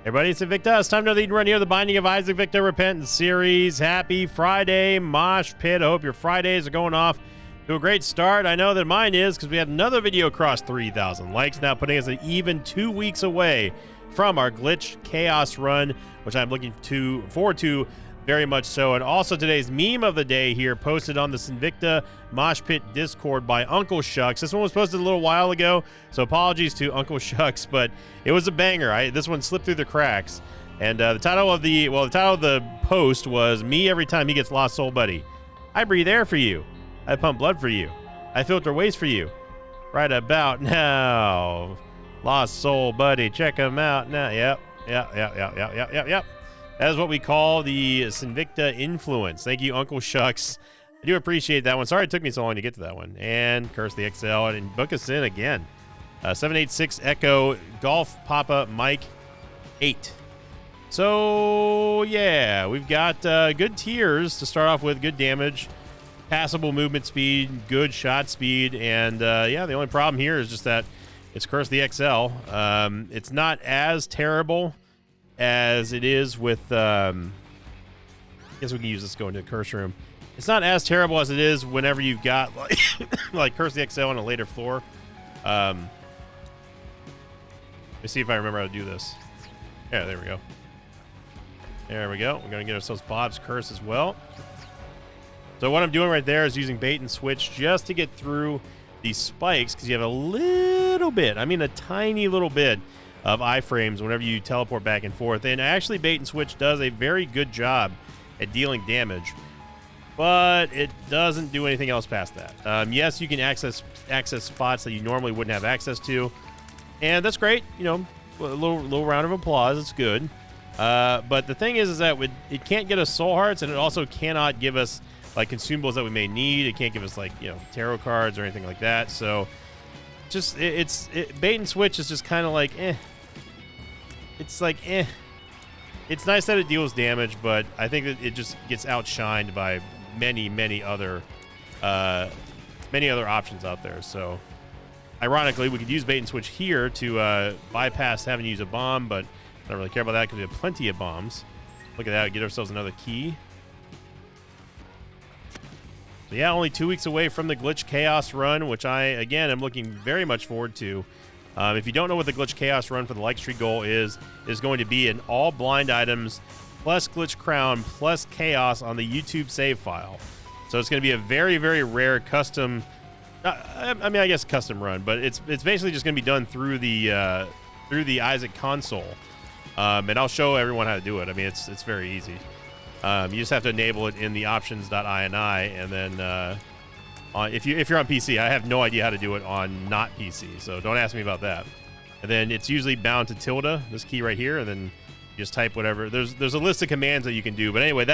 Everybody, it's Invicta. It's time to lead and run here, the Binding of Isaac Victor Repentance series. Happy Friday, Mosh Pit. I hope your Fridays are going off to a great start. I know that mine is, because we had another video cross 3,000 likes, now putting us an even 2 weeks away from our Glitch Chaos run, which I'm looking forward to very much so. And also today's meme of the day here, posted on the Invicta Mosh Pit Discord by Uncle Shucks. This one was posted a little while ago, so apologies to Uncle Shucks, but it was a banger. This one slipped through the cracks. And the title of the post was "Me every time he gets lost soul buddy. I breathe air for you. I pump blood for you. I filter waste for you. Right about now. Lost soul buddy, check him out now." Yep. That is what we call the Invicta influence. Thank you, Uncle Shucks. I do appreciate that one. Sorry it took me so long to get to that one. And Curse the XL and book us in again. 786 Echo Golf Papa Mike 8. So yeah, we've got good tiers to start off with. Good damage, passable movement speed, good shot speed, and yeah, the only problem here is just that it's Curse the XL. It's not as terrible as it is with I guess we can use this going to a curse room. It's not as terrible as it is whenever you've got like Curse the XL on a later floor. Let me see if I remember how to do this. Yeah, there we go. There we go. We're gonna get ourselves Bob's Curse as well. So what I'm doing right there is using bait and switch just to get through these spikes, because you have a little bit, I mean a tiny little bit of iframes whenever you teleport back and forth. And actually bait and switch does a very good job at dealing damage, but it doesn't do anything else past that. Yes, you can access spots that you normally wouldn't have access to, and that's great. You know, a little round of applause. It's good. But the thing is that it can't get us soul hearts, and it also cannot give us like consumables that we may need. It can't give us like, you know, tarot cards or anything like that. So just bait and switch is just kind of like it's like it's nice that it deals damage, but I think that it just gets outshined by many other options out there. So ironically, we could use bait and switch here to bypass having to use a bomb, but I don't really care about that because we have plenty of bombs. Look at that, we get ourselves another key. So yeah, only 2 weeks away from the Glitch Chaos run, which I, again, am looking very much forward to. If you don't know what the Glitch Chaos run for the like streak goal is going to be an all blind items plus Glitch Crown plus Chaos on the YouTube save file. So it's going to be a very rare custom, I mean, I guess custom run, but it's basically just going to be done through the Isaac console. And I'll show everyone how to do it. I mean, it's very easy. You just have to enable it in the options.ini, and then if you're on PC, I have no idea how to do it on not PC, so don't ask me about that. And then it's usually bound to tilde, this key right here, and then you just type whatever. There's a list of commands that you can do, but anyway,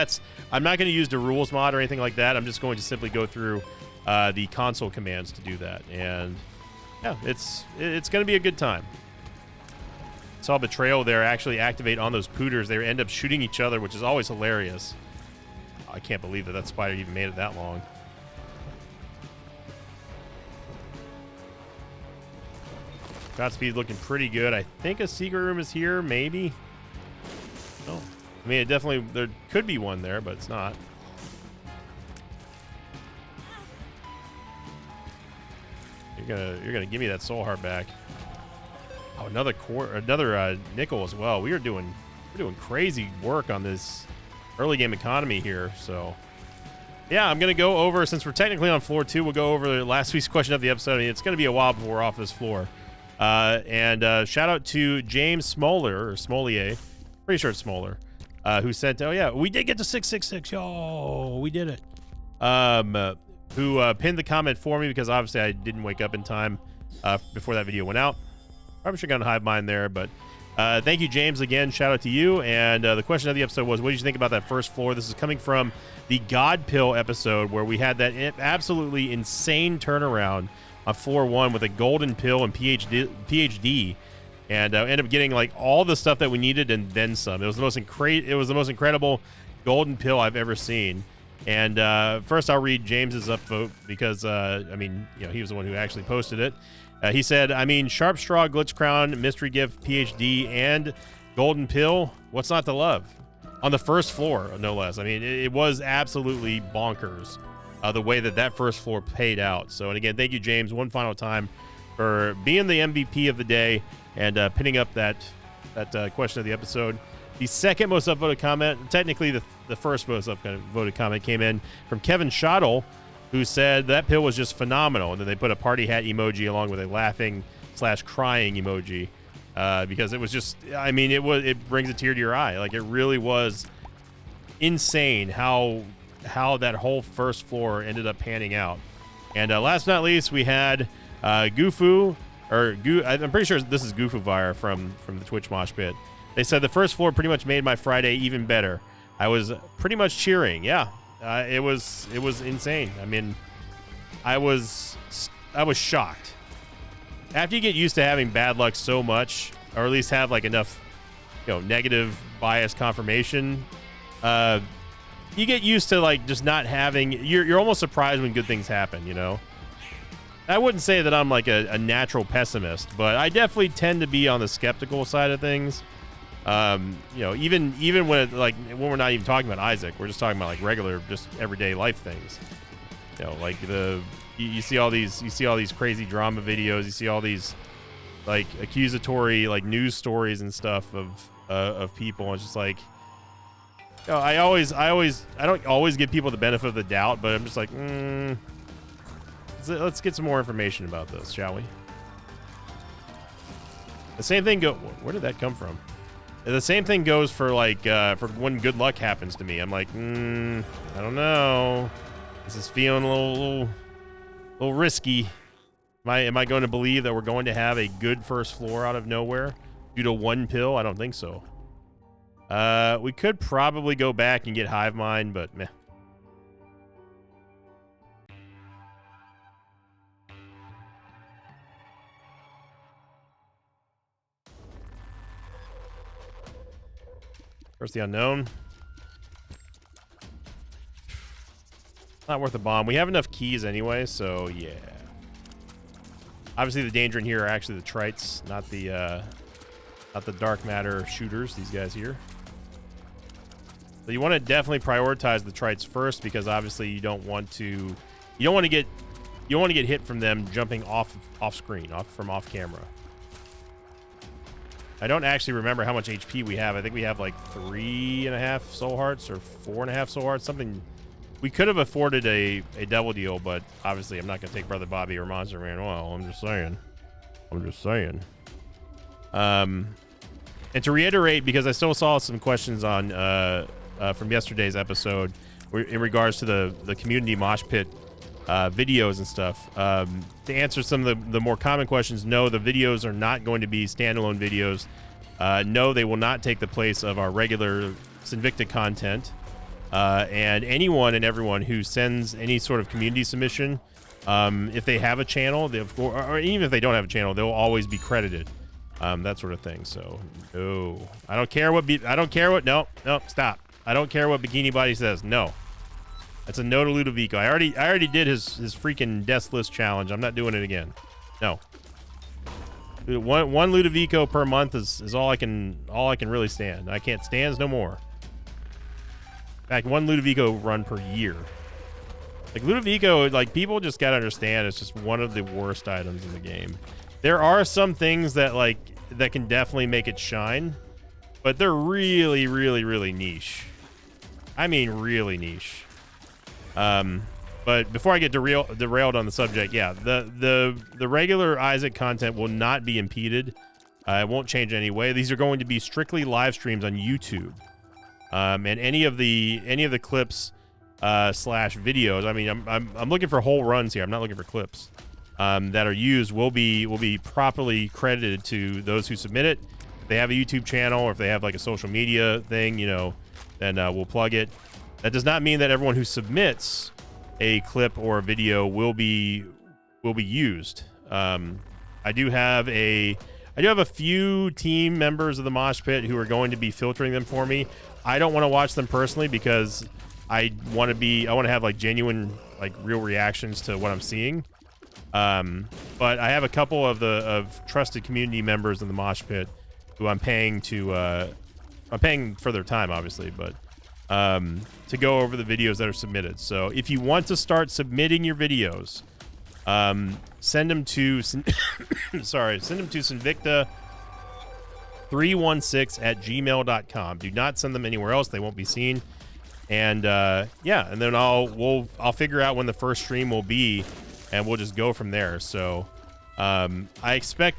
I'm not going to use the rules mod or anything like that. I'm just going to simply go through the console commands to do that, and yeah, it's going to be a good time. Saw Betrayal there actually activate on those pooters. They end up shooting each other, which is always hilarious. I can't believe that spider even made it that long. Shot speed looking pretty good. I think a secret room is here, maybe. Oh, I mean, there could be one there, but it's not. You're gonna give me that soul heart back. Oh, another nickel as well. We're doing crazy work on this early game economy here. So yeah, I'm gonna go over, since we're technically on floor 2, we'll go over last week's question of the episode. I mean, it's gonna be a while before we're off this floor. And shout out to James Smoller, or Smolier, pretty sure it's Smoller, who sent, oh yeah, we did get to 666. Yo, we did it. Who pinned the comment for me, because obviously I didn't wake up in time before that video went out. Probably should have gone hive mind there, but thank you, James, again. Shout out to you. And the question of the episode was, what did you think about that first floor? This is coming from the God Pill episode, where we had that absolutely insane turnaround on floor 1 with a golden pill and PhD, and ended up getting like all the stuff that we needed and then some. It was the most incredible golden pill I've ever seen. And first, I'll read James's upvote, because I mean, you know, he was the one who actually posted it. He said, I mean, Sharp Straw, Glitch Crown, Mystery Gift, PhD, and golden pill. What's not to love? On the first floor, no less. I mean, it was absolutely bonkers the way that first floor paid out. So, and again, thank you, James, one final time for being the MVP of the day and pinning up that question of the episode. The second most upvoted comment, technically the first most upvoted comment, came in from Kevin Schottel, who said that pill was just phenomenal. And then they put a party hat emoji along with a laughing/crying emoji. Because it was just, I mean, it brings a tear to your eye. Like, it really was insane how that whole first floor ended up panning out. And last but not least, we had Goofu, I'm pretty sure this is Goofu Vire from the Twitch Mosh Pit. They said the first floor pretty much made my Friday even better. I was pretty much cheering. Yeah, it was insane. I mean, I was shocked. After you get used to having bad luck so much, or at least have like enough, negative bias confirmation, you get used to like just not having. You're almost surprised when good things happen. I wouldn't say that I'm like a natural pessimist, but I definitely tend to be on the skeptical side of things. Even when when we're not even talking about Isaac, we're just talking about like regular, just everyday life things. Like you see all these crazy drama videos. You see all these like accusatory like news stories and stuff of people. And it's just like, I don't always give people the benefit of the doubt, but I'm just like, let's get some more information about this, shall we? The same thing where did that come from? The same thing goes for like for when good luck happens to me. I'm like, I don't know. This is feeling a little risky. Am I going to believe that we're going to have a good first floor out of nowhere due to one pill? I don't think so. We could probably go back and get Hive Mind, but meh. First the unknown. Not worth a bomb. We have enough keys anyway, so yeah. Obviously the danger in here are actually the trites, not the dark matter shooters, these guys here. So you want to definitely prioritize the trites first, because obviously you don't want to get hit from them jumping off screen, off camera. I don't actually remember how much HP we have. I think we have like 3.5 soul hearts or 4.5 soul hearts, something. We could have afforded a double deal, but obviously I'm not going to take Brother Bobby or Monster Man. Well, I'm just saying. And to reiterate, because I still saw some questions on from yesterday's episode in regards to the community mosh pit videos and stuff. To answer some of the more common questions, no, the videos are not going to be standalone videos. No, they will not take the place of our regular Sinvicta content. And anyone and everyone who sends any sort of community submission, if they have a channel, or even if they don't have a channel, they'll always be credited. That sort of thing. So no, I don't care what. No, stop. I don't care what Bikini Body says. No, that's a no to Ludovico. I already did his freaking death list challenge. I'm not doing it again. No. One Ludovico per month is all I can really stand. I can't stand no more. In fact, one Ludovico run per year. Like Ludovico, like people just gotta understand, it's just one of the worst items in the game. There are some things that can definitely make it shine, but they're really, really, really niche. I mean, really niche. But before I get derailed on the subject, yeah, the regular Isaac content will not be impeded. It won't change anyway. These are going to be strictly live streams on YouTube. And any of the clips slash videos. I mean, I'm looking for whole runs here. I'm not looking for clips that are used. Will be properly credited to those who submit it. If they have a YouTube channel or if they have like a social media thing, then we'll plug it. That does not mean that everyone who submits a clip or a video will be used. I do have a few team members of the Mosh Pit who are going to be filtering them for me. I don't want to watch them personally because I want to have like genuine, like real reactions to what I'm seeing. But I have a couple of trusted community members in the Mosh Pit who I'm paying for their time, obviously, but to go over the videos that are submitted. So if you want to start submitting your videos, send them to Sinvicta316@gmail.com. Do not send them anywhere else; they won't be seen. And yeah, and then I'll figure out when the first stream will be, and we'll just go from there. So I expect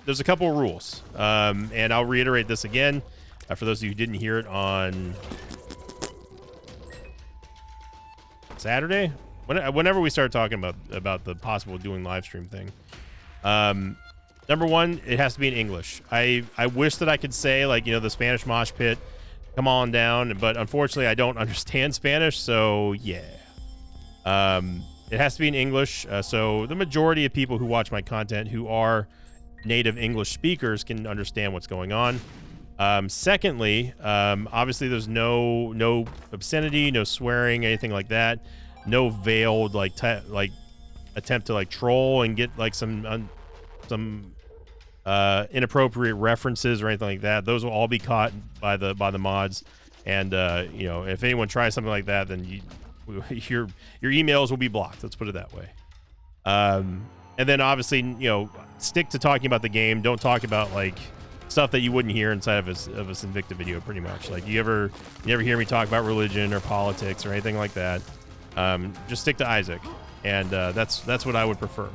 there's a couple of rules, and I'll reiterate this again for those of you who didn't hear it on Saturday, whenever we started talking about the possible doing live stream thing. Number one, it has to be in English. I wish that I could say, like, you know, the Spanish mosh pit, come on down, but unfortunately I don't understand Spanish, so yeah. It has to be in English, so the majority of people who watch my content who are native English speakers can understand what's going on. Secondly, obviously there's no obscenity, no swearing, anything like that. No veiled attempt to like troll and get like some inappropriate references or anything like that. Those will all be caught by the mods, and you know, if anyone tries something like that, then your emails will be blocked. Let's put it that way. And then obviously, you know, stick to talking about the game. Don't talk about like stuff that you wouldn't hear inside of a Sinvicta video. Pretty much, like you never hear me talk about religion or politics or anything like that. Just stick to Isaac, and that's what I would prefer.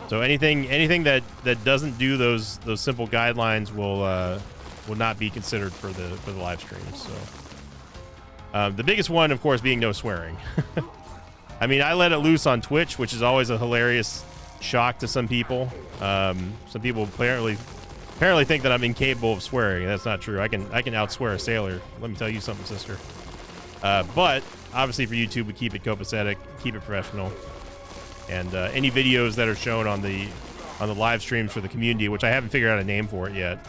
So anything that doesn't do those simple guidelines will not be considered for the live streams. So the biggest one, of course, being no swearing. I mean, I let it loose on Twitch, which is always a hilarious shock to some people. Some people apparently think that I'm incapable of swearing, and that's not true. I can outswear a sailor. Let me tell you something, sister. But obviously for YouTube, we keep it copacetic, keep it professional. And any videos that are shown on the live streams for the community, which I haven't figured out a name for it yet,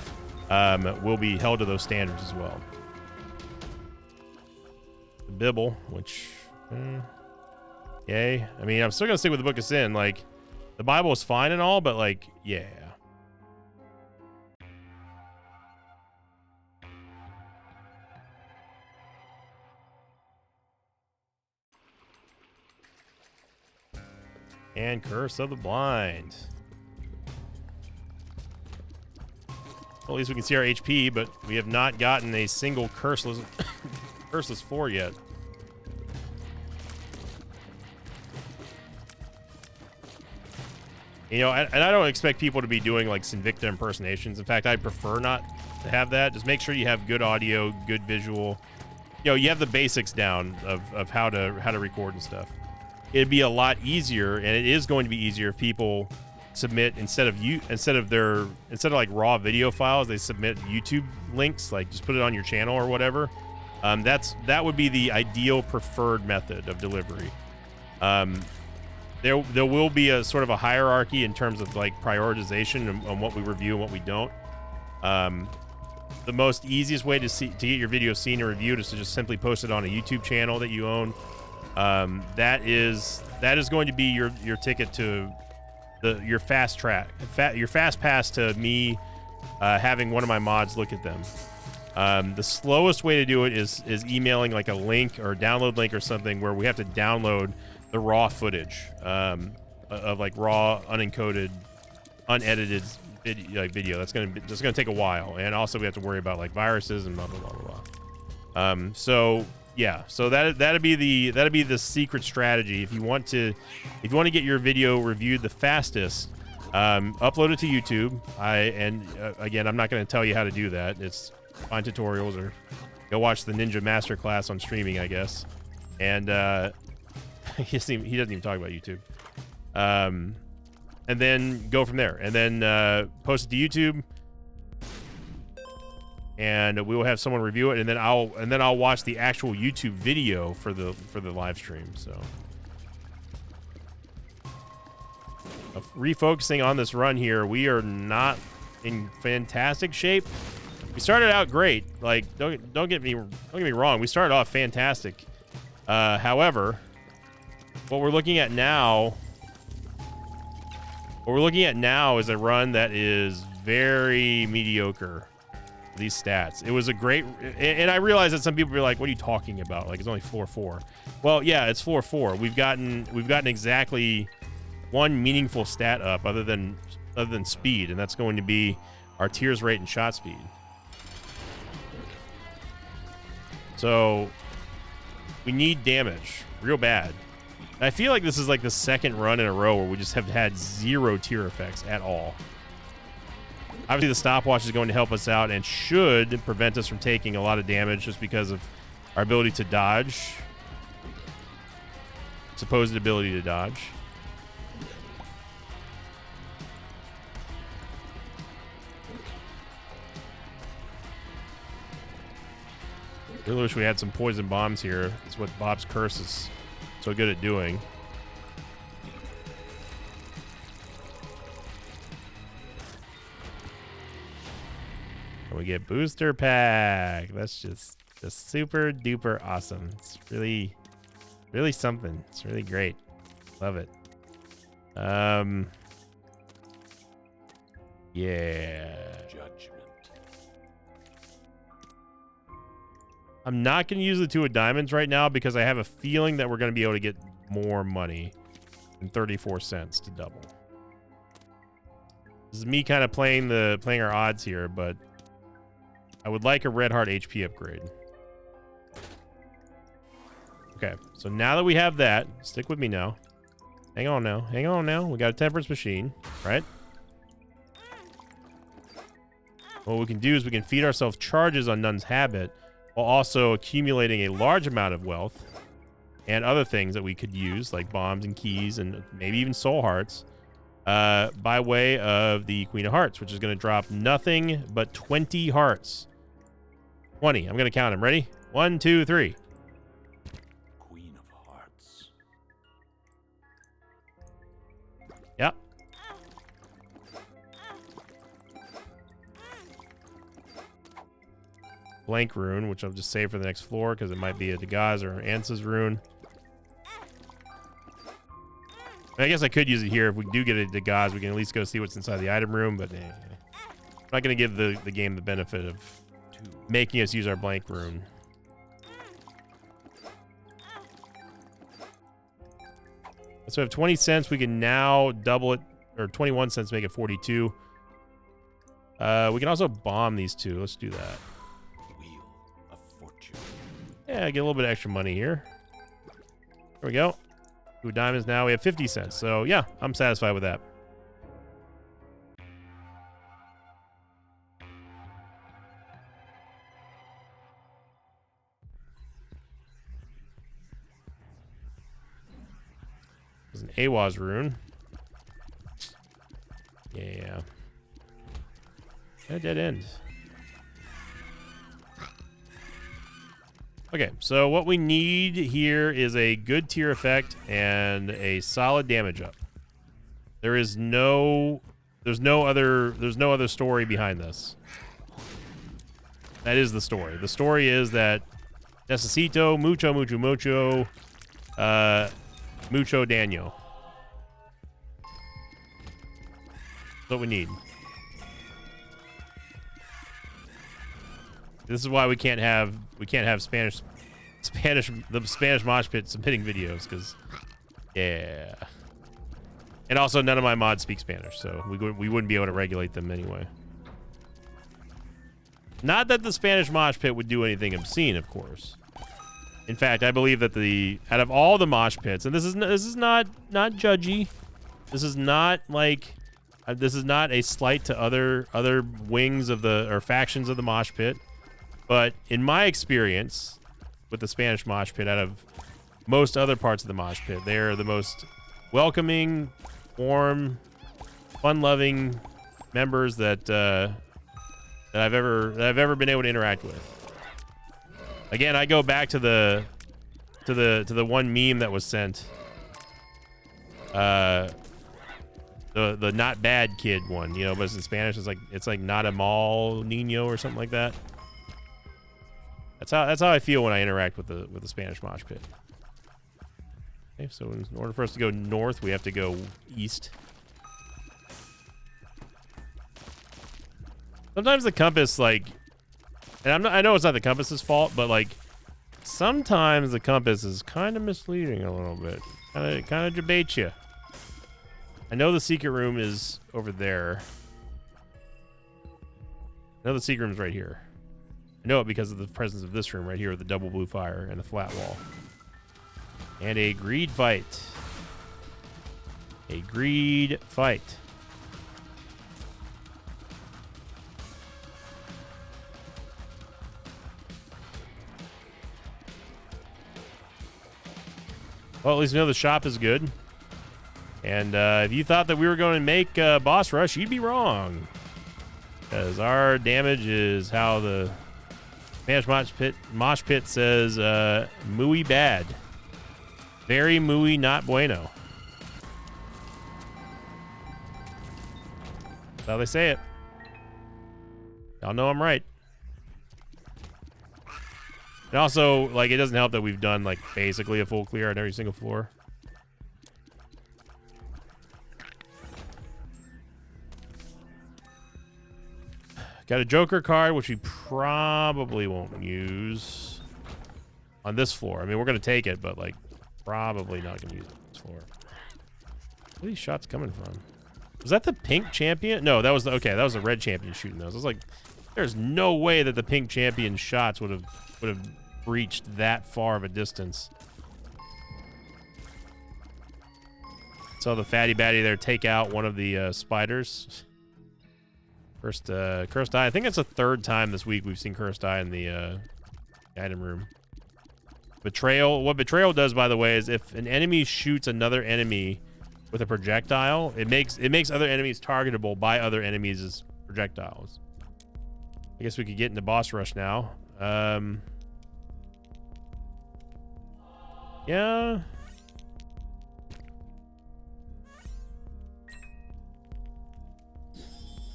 will be held to those standards as well. The Bible, which, yay. I mean, I'm still gonna stick with the Book of Sin. Like, the Bible is fine and all, but like, yeah. And Curse of the Blind. Well, at least we can see our HP, but we have not gotten a single curseless 4 yet. You know, and I don't expect people to be doing like Sinvicta impersonations. In fact, I prefer not to have that. Just make sure you have good audio, good visual. You know, you have the basics down of how to record and stuff. It'd be a lot easier, and it is going to be easier if people submit instead of like raw video files, they submit YouTube links, like just put it on your channel or whatever. That would be the ideal preferred method of delivery. There will be a sort of a hierarchy in terms of like prioritization on what we review and what we don't. The most easiest way to get your video seen and reviewed is to just simply post it on a YouTube channel that you own. That is going to be your ticket to your fast pass to me having one of my mods look at them. The slowest way to do it is emailing like a link or a download link or something where we have to download the raw footage of like raw, unencoded, unedited video. That's gonna take a while, and also we have to worry about like viruses and blah blah blah blah blah. So yeah, so that'd be the secret strategy if you want to get your video reviewed the fastest. Upload it to YouTube. Again, I'm not going to tell you how to do that. It's find tutorials or go watch the Ninja Masterclass on streaming, I guess. And he doesn't even talk about YouTube. And then go from there, and then post it to YouTube. And we will have someone review it, and then I'll watch the actual YouTube video for the live stream. So, refocusing on this run here, we are not in fantastic shape. We started out great. Like, don't get me wrong. We started off fantastic. However, what we're looking at now is a run that is very mediocre. these stats. It was a great, and I realize that some people are like, "What are you talking about? Like it's only 4-4." Well, yeah, it's 4-4. We've gotten exactly one meaningful stat up other than speed, and that's going to be our tears rate and shot speed. So we need damage real bad. And I feel like this is like the second run in a row where we just have had 0 tear effects at all. Obviously, the stopwatch is going to help us out and should prevent us from taking a lot of damage just because of our ability to dodge. Supposed ability to dodge. Really wish we had some poison bombs here. That's what Bob's Curse is so good at doing. And we get booster pack. That's just super duper awesome. It's really something. It's really great. Love it. Yeah. I'm not going to use the 2 of diamonds right now because I have a feeling that we're going to be able to get more money than 34 cents to double. This is me kind of playing our odds here, but I would like a red heart HP upgrade. Okay, so now that we have that, stick with me now. Hang on now. Hang on now. We got a temperance machine, right? What we can do is we can feed ourselves charges on Nun's Habit, while also accumulating a large amount of wealth and other things that we could use, like bombs and keys and maybe even soul hearts, by way of the Queen of Hearts, which is going to drop nothing but 20 hearts. 20. I'm going to count them. Ready? 1, 2, 3. Queen of Hearts. Yep. Blank rune, which I'll just save for the next floor because it might be a Dagaz or an Ansa's rune. I guess I could use it here. If we do get a Dagaz, we can at least go see what's inside the item room, but I'm not going to give the game the benefit of making us use our blank rune. So we have 20 cents. We can now double it, or 21 cents, make it 42. We can also bomb these 2. Let's do that. Yeah, get a little bit of extra money here. There we go. 2 diamonds now. We have 50 cents. So, yeah, I'm satisfied with that. There's an Awaz rune. Yeah. A dead end. Okay, so what we need here is a good tier effect and a solid damage up. There's no other story behind this. That is the story. The story is that necesito mucho daño. That's what we need. This is why we can't have the Spanish mosh pit submitting videos, because yeah. And also none of my mods speak Spanish, so we wouldn't be able to regulate them anyway. Not that the Spanish mosh pit would do anything obscene, of course. In fact, I believe that out of all the mosh pits, and this is not judgy. This is not like this is not a slight to other wings of or factions of the mosh pit. But in my experience with the Spanish mosh pit, out of most other parts of the mosh pit, they're the most welcoming, warm, fun-loving members that I've ever been able to interact with. Again, I go back to the one meme that was sent, the not bad kid one, you know, but it's in Spanish. It's like not a mal niño or something like that. That's how I feel when I interact with the Spanish mosh pit. Okay, so in order for us to go north, we have to go east. Sometimes the compass, like, And I know it's not the compass's fault, but like sometimes the compass is kind of misleading a little bit. Kind of debates you. I know the secret room is over there. I know the secret room's right here. I know it because of the presence of this room right here with the double blue fire and the flat wall. And a greed fight. A greed fight. Well, at least we know the shop is good. And if you thought that we were going to make boss rush, you'd be wrong. Because our damage is how the Spanish mosh pit says, muy bad. Very muy not bueno. That's how they say it. Y'all know I'm right. And also, like, it doesn't help that we've done, like, basically a full clear on every single floor. Got a Joker card, which we probably won't use on this floor. I mean, we're going to take it, but, like, probably not going to use it on this floor. Where are these shots coming from? Was that the pink champion? No, that was the, okay, that was the red champion shooting those. I was like, there's no way that the pink champion shots would have reached that far of a distance. Saw the fatty batty there take out one of the spiders. First, Cursed Eye. I think it's the third time this week we've seen Cursed Eye in the item room. Betrayal. What Betrayal does, by the way, is if an enemy shoots another enemy with a projectile, it makes other enemies targetable by other enemies as projectiles. I guess we could get into boss rush now. Yeah.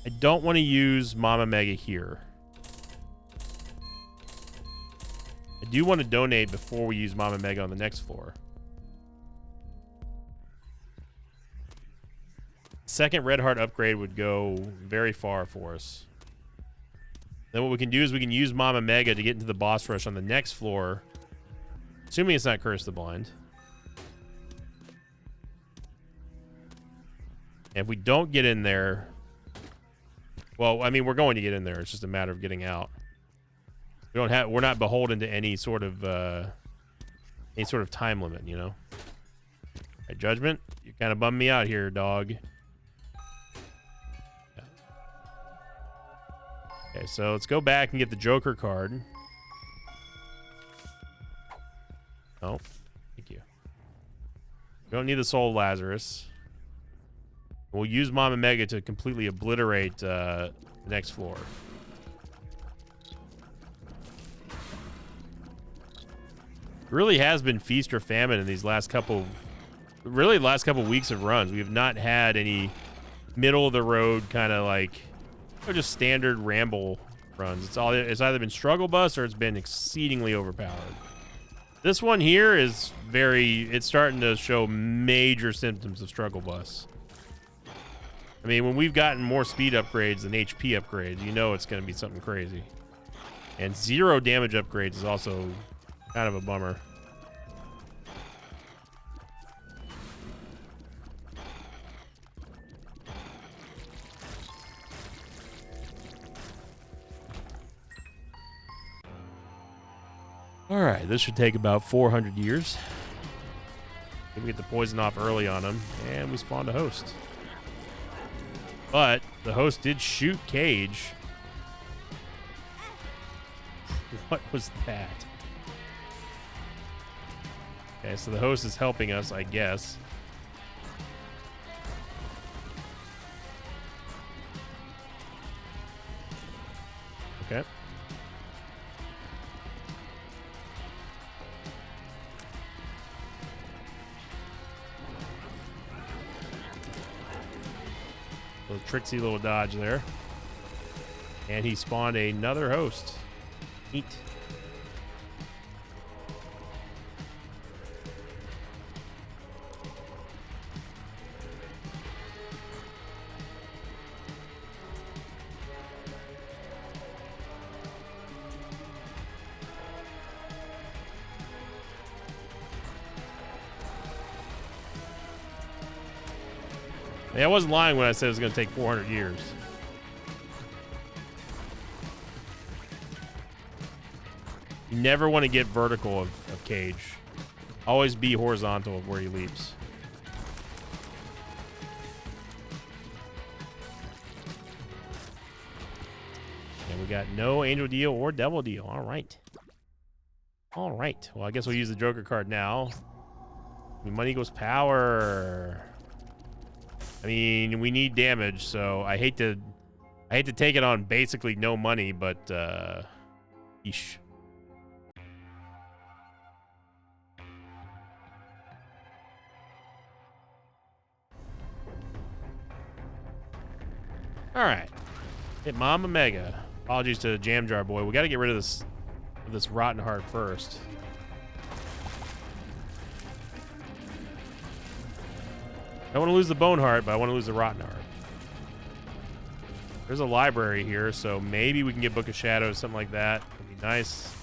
I don't want to use Mama Mega here. I do want to donate before we use Mama Mega on the next floor. Second Red Heart upgrade would go very far for us. Then what we can do is we can use Mama Mega to get into the boss rush on the next floor. Assuming it's not Curse the Blind. And if we don't get in there... Well, I mean, we're going to get in there. It's just a matter of getting out. We're not beholden to any sort of time limit, you know? Right, Judgment, you kind of bummed me out here, dog. Yeah. Okay, so let's go back and get the Joker card. Oh, thank you. We don't need the Soul of Lazarus. We'll use Mama Mega to completely obliterate the next floor. It really has been feast or famine in these last couple weeks of runs. We have not had any middle of the road kind of like, just standard ramble runs. It's either been struggle bus or it's been exceedingly overpowered. This one here is it's starting to show major symptoms of struggle bus. I mean, when we've gotten more speed upgrades than HP upgrades, you know it's going to be something crazy. And 0 damage upgrades is also kind of a bummer. All right, this should take about 400 years. We get the poison off early on him, and we spawned a host. But the host did shoot Cage. What was that? Okay, so the host is helping us, I guess. Okay. A tricksy little dodge there. And he spawned another host. Neat. Yeah, I wasn't lying when I said it was going to take 400 years. You never want to get vertical of Cage. Always be horizontal of where he leaps. And we got no Angel Deal or Devil Deal. All right. All right. Well, I guess we'll use the Joker card now. Money equals power. I mean, we need damage, so I hate to take it on basically no money, but yeesh. All right. Hit Mama Mega. Apologies to Jam Jar Boy. We got to get rid of this Rotten Heart first. I don't want to lose the Bone Heart, but I want to lose the Rotten Heart. There's a library here, so maybe we can get Book of Shadows, something like that. Would be nice.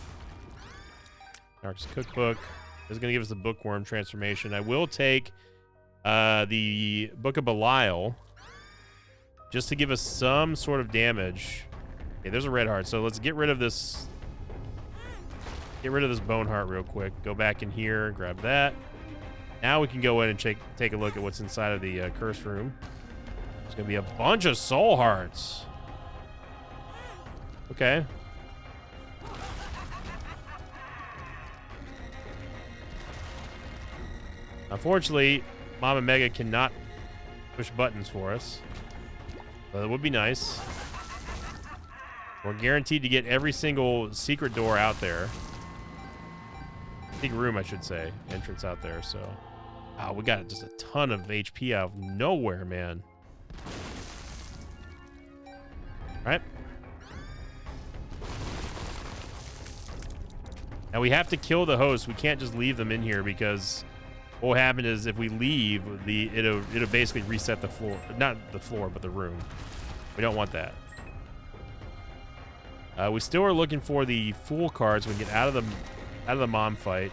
Dark's Cookbook. This is going to give us the Bookworm transformation. I will take the Book of Belial just to give us some sort of damage. Okay, there's a red heart, so let's get rid of this. Get rid of this Bone Heart real quick. Go back in here, grab that. Now we can go in and take a look at what's inside of the curse room. There's going to be a bunch of soul hearts. Okay. Unfortunately, Mama Mega cannot push buttons for us. But it would be nice. We're guaranteed to get every single secret door out there. Secret room, I should say. Entrance out there, so... Wow, we got just a ton of HP out of nowhere, man. Alright. Now we have to kill the host. We can't just leave them in here because what will happen is if we leave, it'll basically reset the floor. Not the floor, but the room. We don't want that. We still are looking for the Fool card so we can get out of the mom fight.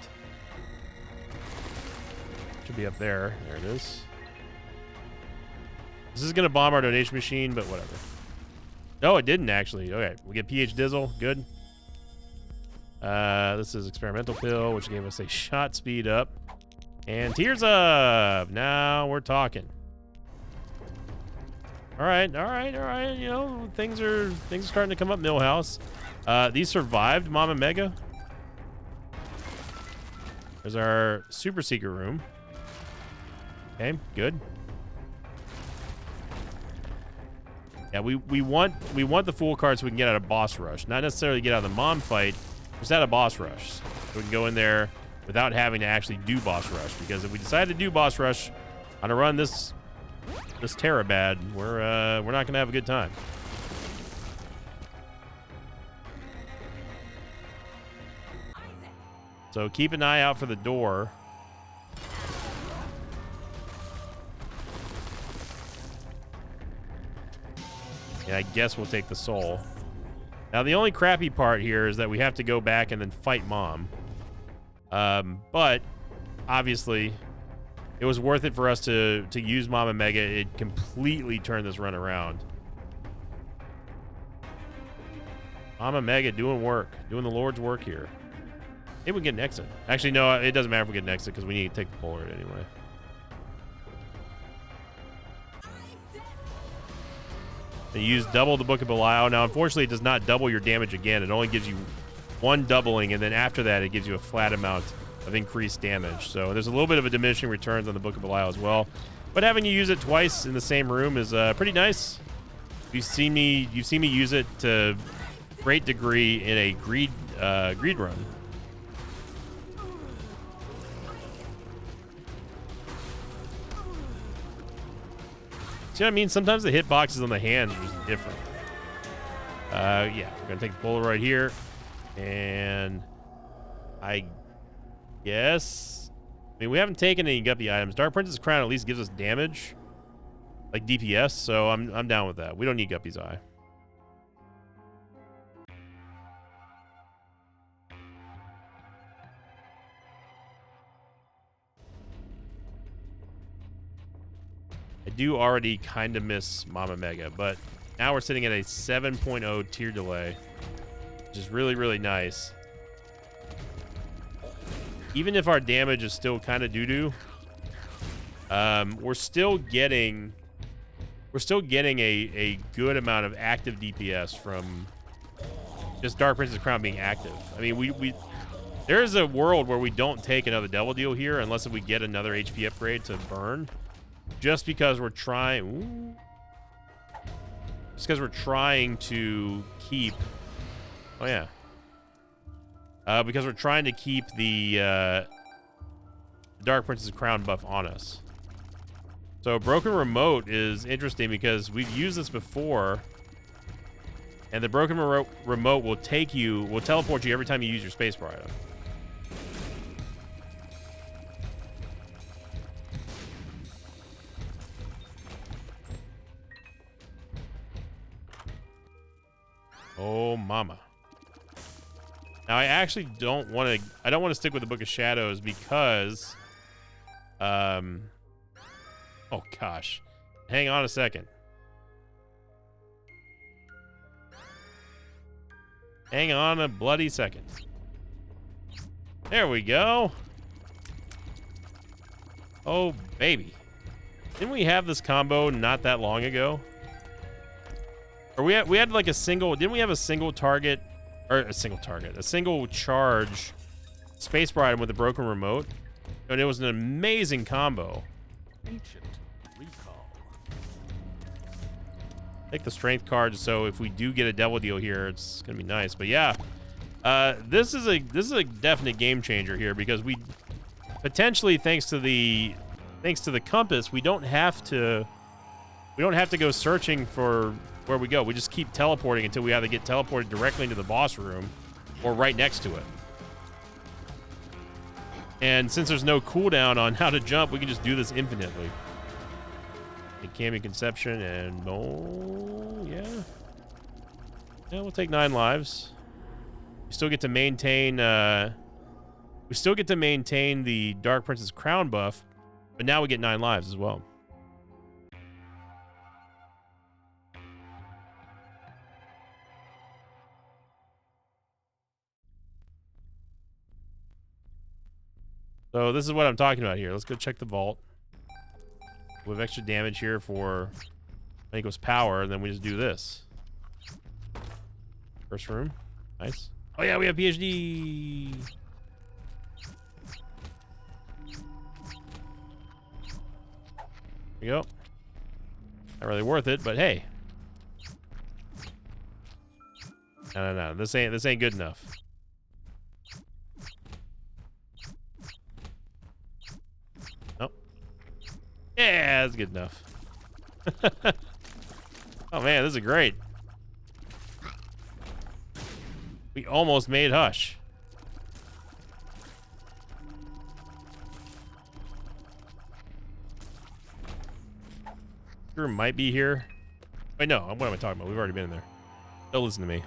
Should be up there. There it is. This is going to bomb our donation machine, but whatever. No, it didn't actually. Okay, we get PH Dizzle. Good. This is Experimental Pill, which gave us a shot speed up. And Tears Up. Now we're talking. All right. You know, things are starting to come up, Millhouse. These survived Mama Mega. There's our super secret room. Okay, good. Yeah, we want the Fool card so we can get out of boss rush. Not necessarily get out of the mom fight, just out of boss rush. So we can go in there without having to actually do boss rush. Because if we decide to do boss rush on a run this Terabad, we're not gonna have a good time. So keep an eye out for the door. Yeah, I guess we'll take the soul. Now, the only crappy part here is that we have to go back and then fight Mom. But, obviously, it was worth it for us to use Mama Mega. It completely turned this run around. Mama Mega doing work. Doing the Lord's work here. Maybe we get an exit. Actually, no, it doesn't matter if we get an exit because we need to take the Polaroid anyway. They use double the Book of Belial. Now, unfortunately, it does not double your damage again. It only gives you one doubling, and then after that, it gives you a flat amount of increased damage. So there's a little bit of a diminishing returns on the Book of Belial as well. But having you use it twice in the same room is pretty nice. You've seen me use it to great degree in a greed run. See what I mean? Sometimes the hitboxes on the hands are just different. Yeah, we're going to take the Polaroid here. And I guess... I mean, we haven't taken any guppy items. Dark Princess Crown at least gives us damage. Like DPS, so I'm down with that. We don't need Guppy's Eye. I do already kind of miss Mama Mega, but now we're sitting at a 7.0 tier delay, which is really, really nice. Even if our damage is still kind of doo-doo, we're still getting a good amount of active DPS from just Dark Prince's Crown being active. I mean, there is a world where we don't take another Devil Deal here unless we get another HP upgrade to burn, just because we're trying. Just because we're trying to keep. Oh yeah. Because we're trying to keep the Dark Prince's Crown buff on us. So Broken Remote is interesting because we've used this before, and the Broken Remote will teleport you every time you use your spacebar item. Oh mama. Now I actually don't want to stick with the Book of Shadows because oh gosh. Hang on a second. Hang on a bloody second. There we go. Oh baby. Didn't we have this combo not that long ago? Or we had like a single, didn't we have a single target, or a single charge spacebar item with a Broken Remote? And it was an amazing combo. Ancient recall. Take the strength card, so if we do get a Devil Deal here, it's gonna be nice. But yeah, this is a definite game changer here because we potentially, thanks to the compass, we don't have to go searching for where we go. We just keep teleporting until we either get teleported directly into the boss room or right next to it. And since there's no cooldown on how to jump, we can just do this infinitely. It can be Conception and oh yeah. Yeah, we'll take 9 lives. We still get to maintain the Dark Prince's Crown buff, but now we get 9 lives as well. So this is what I'm talking about here. Let's go check the vault. We have extra damage here for, I think it was power, and then we just do this. First room. Nice. Oh yeah, we have PhD. There we go. Not really worth it, but hey. No. This ain't good enough. Yeah, that's good enough. Oh man, this is great. We almost made Hush. Screw might be here. Wait, no. What am I talking about? We've already been in there. Don't listen to me.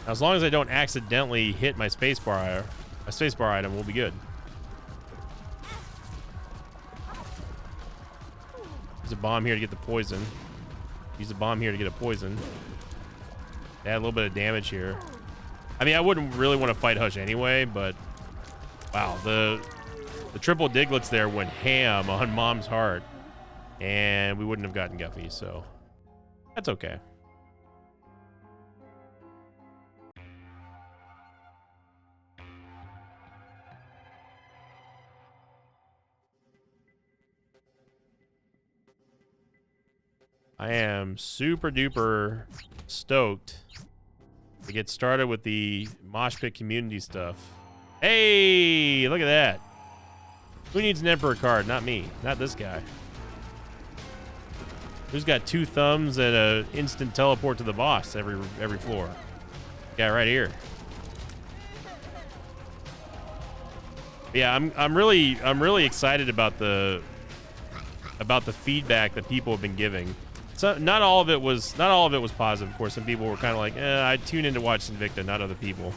Now, as long as I don't accidentally hit my spacebar item, we'll be good. Use a bomb here to get the poison. Use a bomb here to get a poison. Add a little bit of damage here. I mean, I wouldn't really want to fight Hush anyway, but wow, the triple Diglets there went ham on Mom's heart, and we wouldn't have gotten Guppy, so that's okay. I am super duper stoked to get started with the Mosh Pit community stuff. Hey, look at that. Who needs an Emperor card? Not me. Not this guy. Who's got 2 thumbs and a instant teleport to the boss every floor? Guy right here. Yeah, I'm really excited about the feedback that people have been giving. So not all of it was positive. Of course, some people were kind of like, I tune in to watch Invicta, not other people.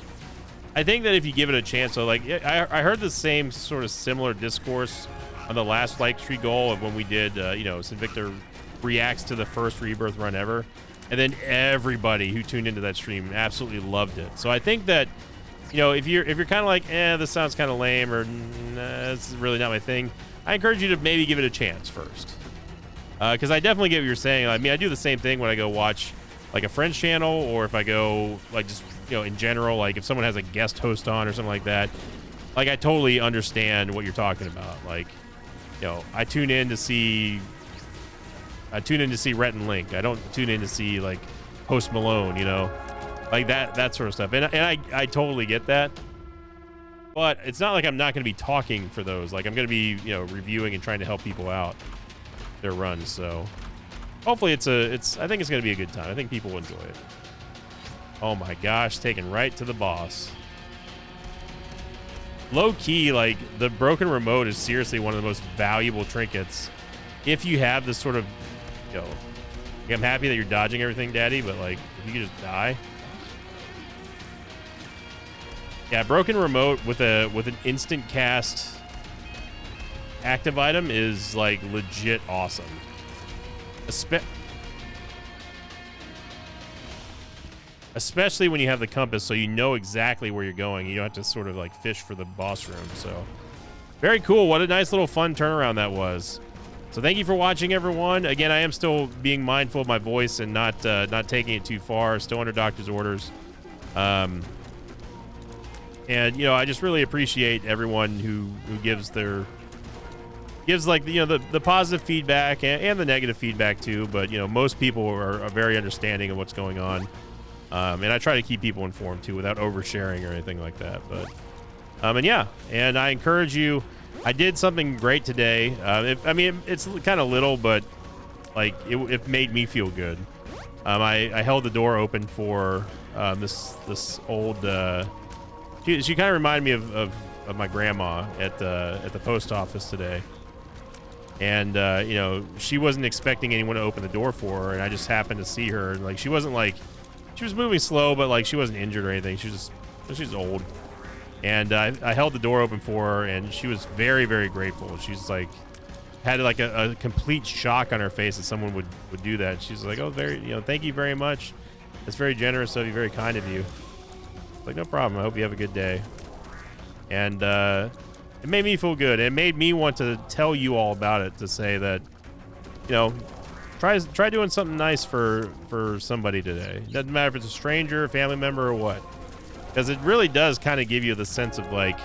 I think that if you give it a chance, so like I heard the same sort of similar discourse on the last like street goal of when we did, you know, Sinvicta reacts to the first Rebirth run ever. And then everybody who tuned into that stream absolutely loved it. So I think that, you know, if you're kind of like, this sounds kind of lame, or nah, it's really not my thing, I encourage you to maybe give it a chance first. Because I definitely get what you're saying. I mean, I do the same thing when I go watch like a friend's channel, or if I go like just, you know, in general, like if someone has a guest host on or something like that. Like, I totally understand what you're talking about. Like, you know, I tune in to see Rhett and Link. I don't tune in to see like Post Malone, you know, like that sort of stuff. And I totally get that. But it's not like I'm not going to be talking for those. Like, I'm going to be, you know, reviewing and trying to help people out their runs. So hopefully I think it's going to be a good time. I think people will enjoy it. Oh my gosh, taken right to the boss. Low key, like, the broken remote is seriously one of the most valuable trinkets. If you have this sort of, you know, like, I'm happy that you're dodging everything, Daddy, but like, if you could just die. Yeah, broken remote with an instant cast active item is like legit awesome. Especially when you have the compass, so you know exactly where you're going. You don't have to sort of like fish for the boss room. So very cool. What a nice little fun turnaround that was. So thank you for watching, everyone. Again, I am still being mindful of my voice and not taking it too far. Still under doctor's orders. And, you know, I just really appreciate everyone who gives like, you know, the positive feedback and the negative feedback too. But, you know, most people are very understanding of what's going on. And I try to keep people informed too without oversharing or anything like that. But, and yeah, and I encourage you. I did something great today. I mean, it's kind of little, but like it made me feel good. I held the door open for this old. She kind of reminded me of my grandma at the post office today, and you know, she wasn't expecting anyone to open the door for her, and I just happened to see her. Like, she wasn't like, she was moving slow, but like she wasn't injured or anything. She's old. And I held the door open for her, and she was very, very grateful. She's like, had like a complete shock on her face that someone would do that. She's like, oh, thank you very much. It's very generous of you, very kind of you. Like, no problem. I hope you have a good day. And it made me feel good. It made me want to tell you all about it, to say that, you know, try doing something nice for somebody today. Doesn't matter if it's a stranger, a family member, or what. Because it really does kind of give you the sense of like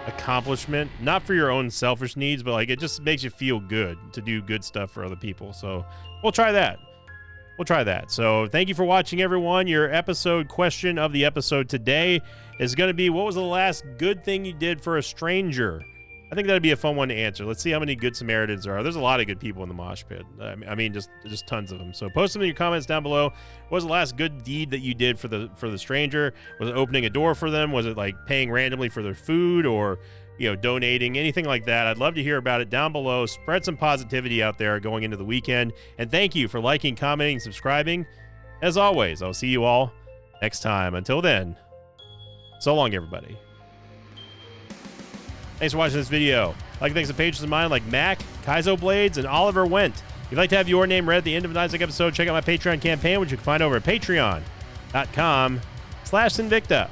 accomplishment, not for your own selfish needs, but like it just makes you feel good to do good stuff for other people. So we'll try that. So thank you for watching, everyone. Your episode question of the episode today is going to be, what was the last good thing you did for a stranger? I think that'd be a fun one to answer. Let's see how many good Samaritans there are. There's a lot of good people in the mosh pit. I mean, just tons of them. So post them in your comments down below. What was the last good deed that you did for the stranger? Was it opening a door for them? Was it like paying randomly for their food, or, you know, donating, anything like that? I'd love to hear about it down below. Spread some positivity out there going into the weekend. And thank you for liking, commenting, subscribing. As always, I'll see you all next time. Until then, so long, everybody. Thanks for watching this video. I'd like to thank some patrons of mine like Mac, Kaizo Blades, and Oliver Wendt. If you'd like to have your name read at the end of an Isaac episode, check out my Patreon campaign, which you can find over at patreon.com/Sinvicta.